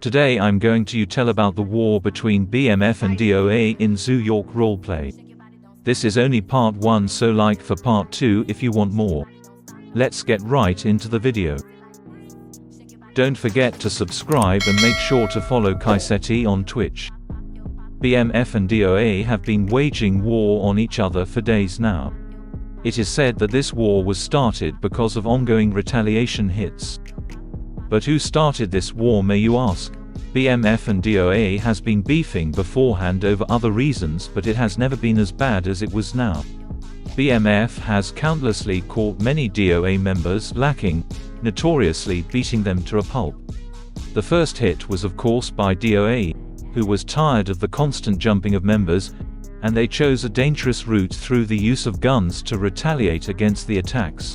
Today I'm going to tell about the war between BMF and DOA in Zoo York roleplay. This is only part 1, so like for part 2 if you want more. Let's get right into the video. Don't forget to subscribe and make sure to follow Kycetti on Twitch. BMF and DOA have been waging war on each other for days now. It is said that this war was started because of ongoing retaliation hits. But who started this war, may you ask? BMF and DOA has been beefing beforehand over other reasons, but it has never been as bad as it was now. BMF has countlessly caught many DOA members lacking, notoriously beating them to a pulp. The first hit was of course by DOA, who was tired of the constant jumping of members, and they chose a dangerous route through the use of guns to retaliate against the attacks.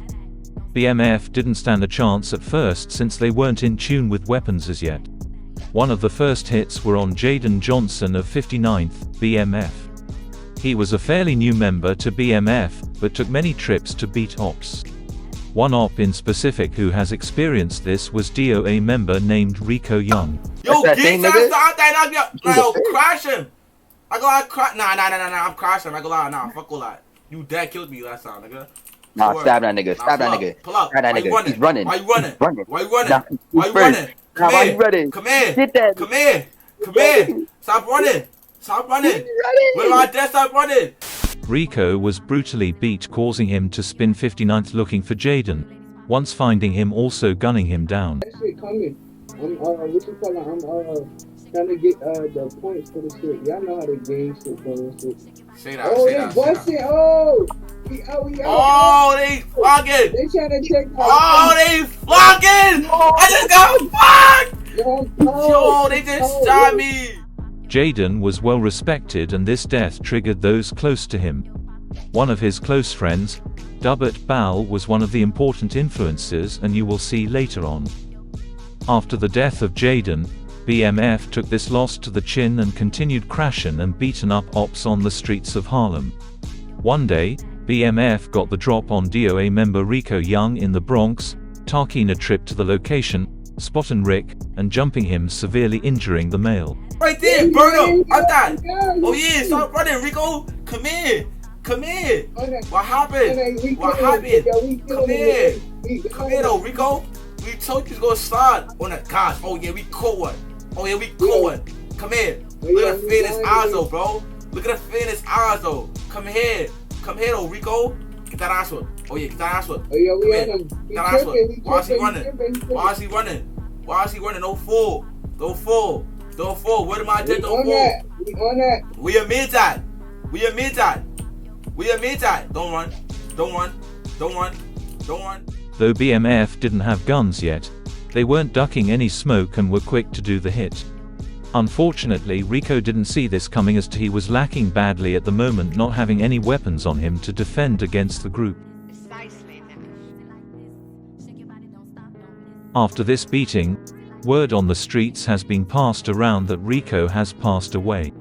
BMF didn't stand a chance at first since they weren't in tune with weapons as yet. One of the first hits were on Jaden Johnson of 59th BMF. He was a fairly new member to BMF, but took many trips to beat ops. One op in specific who has experienced this was DOA member named Rico Young. Yo, get that, yo, crash him. I go out, crash. Nah, I'm crashing. I go out, nah, fuck all that. You dead killed me last time, nigga. Nah, stab that nigga, stab that nigga. Pull up. Stab that nigga. He's running. Why you running? Why you running? Nah, Why you running? Nah, why you running? Come here. Get that. Come here. Come here. Stop running. Stop running. When am I dead? Stop running. Rico was brutally beat, causing him to spin 59th looking for Jaden, once finding him also gunning him down. That shit coming. I'm trying to get the points for the shit. Y'all know how the game shit goes. Say that. Oh, say they that. busting. Oh, we out. Oh, they flocking. They trying to check. Oh, they flocking. I just got fucked. Yo, they just shot me. Jaden was well respected, and this death triggered those close to him. One of his close friends, Dubbert Bal, was one of the important influences, and you will see later on. After the death of Jaden, BMF took this loss to the chin and continued crashing and beating up ops on the streets of Harlem. One day, BMF got the drop on DOA member Rico Young in the Bronx, taking a trip to the location, spotting Rick, and jumping him, severely injuring the male. Right there, burn up. I'm died. Oh yeah, stop running, Rico. Come here. Come here. What happened? What happened? Come here. Come here though, Rico. We told you to go slide on that. Gosh, oh yeah, we caught one. Oh yeah, we caught one. Come here. Look at the fit in his eyes though, bro. Look at the fit in his eyes though. Come here. Come here though, Rico. Get that ass one. Oh yeah, get that ass one. Oh yeah, we had him. Get that ass one. Why is he running? Why is he running? Why is he running? Don't fall. Don't fall. Don't fall. What am I doing? Don't fall. We on that. We admit that. We admit that. We admit that. Don't run. Don't run. Don't run. Don't run. Though BMF didn't have guns yet, they weren't ducking any smoke and were quick to do the hit. Unfortunately, Rico didn't see this coming, as he was lacking badly at the moment, not having any weapons on him to defend against the group. After this beating, word on the streets has been passed around that Rico has passed away.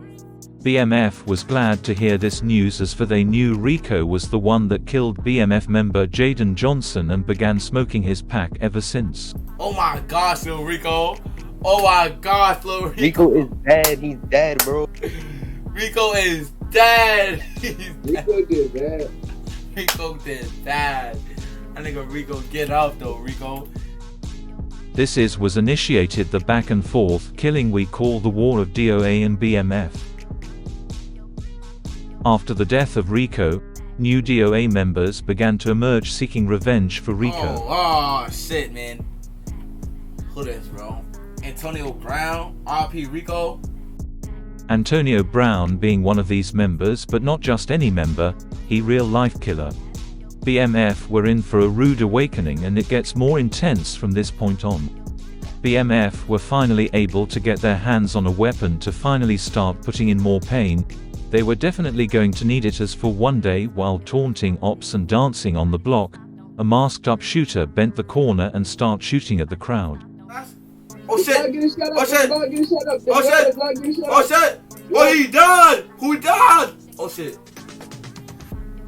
BMF was glad to hear this news, as for they knew Rico was the one that killed BMF member Jaden Johnson and began smoking his pack ever since. Oh my gosh, Lil Rico. Oh my gosh, Lil Rico. Rico is dead. He's dead, bro. Rico is dead. Rico did bad. Rico did bad. That nigga Rico, get out though, Rico. This was initiated the back and forth killing we call the War of DOA and BMF. After the death of Rico, new DOA members began to emerge seeking revenge for Rico. Oh shit, man. Who this, bro? Antonio Brown, RP Rico. Antonio Brown being one of these members, but not just any member, he real-life killer. BMF were in for a rude awakening, and it gets more intense from this point on. BMF were finally able to get their hands on a weapon to finally start putting in more pain. They were definitely going to need it, as for one day, while taunting ops and dancing on the block, a masked-up shooter bent the corner and started shooting at the crowd. Oh shit! Oh shit! Oh shit! Oh Oh shit! Oh, he died! Who died? Oh shit!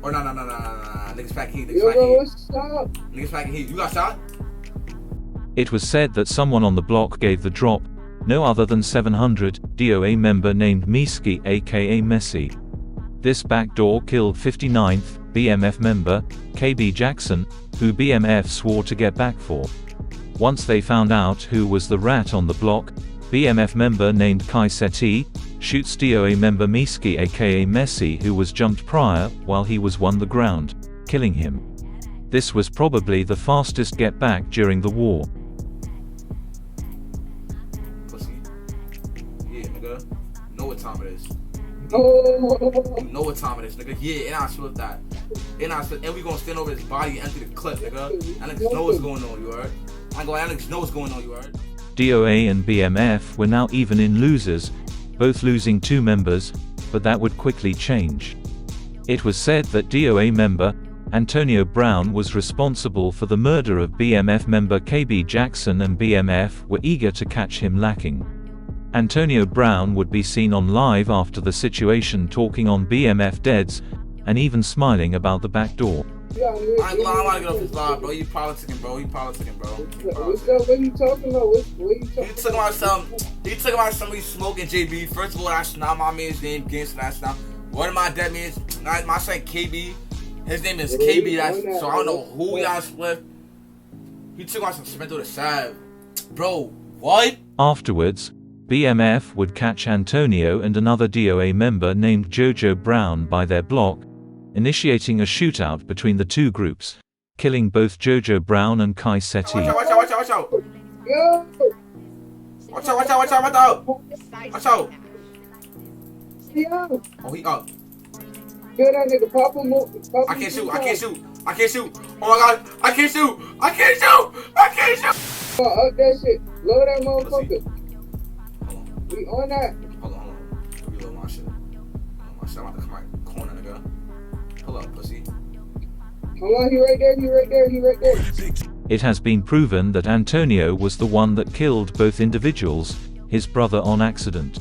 Oh no! Niggas back heat. Niggas back heat. You got shot? It was said that someone on the block gave the drop, no other than 700 DOA member named Miski aka Messi. This backdoor killed 59th BMF member, KB Jackson, who BMF swore to get back for. Once they found out who was the rat on the block, BMF member named Kycetti shoots DOA member Miski aka Messi, who was jumped prior while he was on the ground, killing him. This was probably the fastest get back during the war. Pussy. Yeah, nigga. You know what time it is. Oh, You know what time it is, nigga. Yeah, and I split that. And we gonna stand over his body and empty the clip, nigga. And niggas know what's going on, you heard? I ain't gonna niggas know what's going on, you heard? DOA and BMF were now even in losers, both losing 2 members, but that would quickly change. It was said that DOA member Antonio Brown was responsible for the murder of BMF member KB Jackson, and BMF were eager to catch him lacking. Antonio Brown would be seen on live after the situation, talking on BMF deads, and even smiling about the back door. I ain't gonna lie, I wanna get off his live, bro. You politicking, bro. what's up? What you talking about? What you talking He took about somebody smoking JB. First of all, that's not my man's name, Gangsta. That's not. One of my dead man's, my son KB. His name is KB. That's, so I don't know who y'all split. He took out some cement to the side. Bro, what? Afterwards, BMF would catch Antonio and another DOA member named Jojo Brown by their block, initiating a shootout between the two groups, killing both Jojo Brown and Kycetti. Watch out. Yo! Watch out. Yo! Oh, he up. Kill that nigga, pop him up. I can't shoot. Oh my god, I can't shoot. Up that shit. Load that motherfucker. Hold on. We on that. Hold on. Reload my shit. I'm about to come out the corner, nigga. Pull up, pussy. Hold on, he right there. It has been proven that Antonio was the one that killed both individuals, his brother on accident.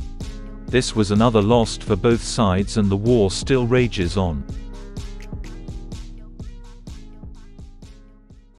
This was another loss for both sides, and the war still rages on.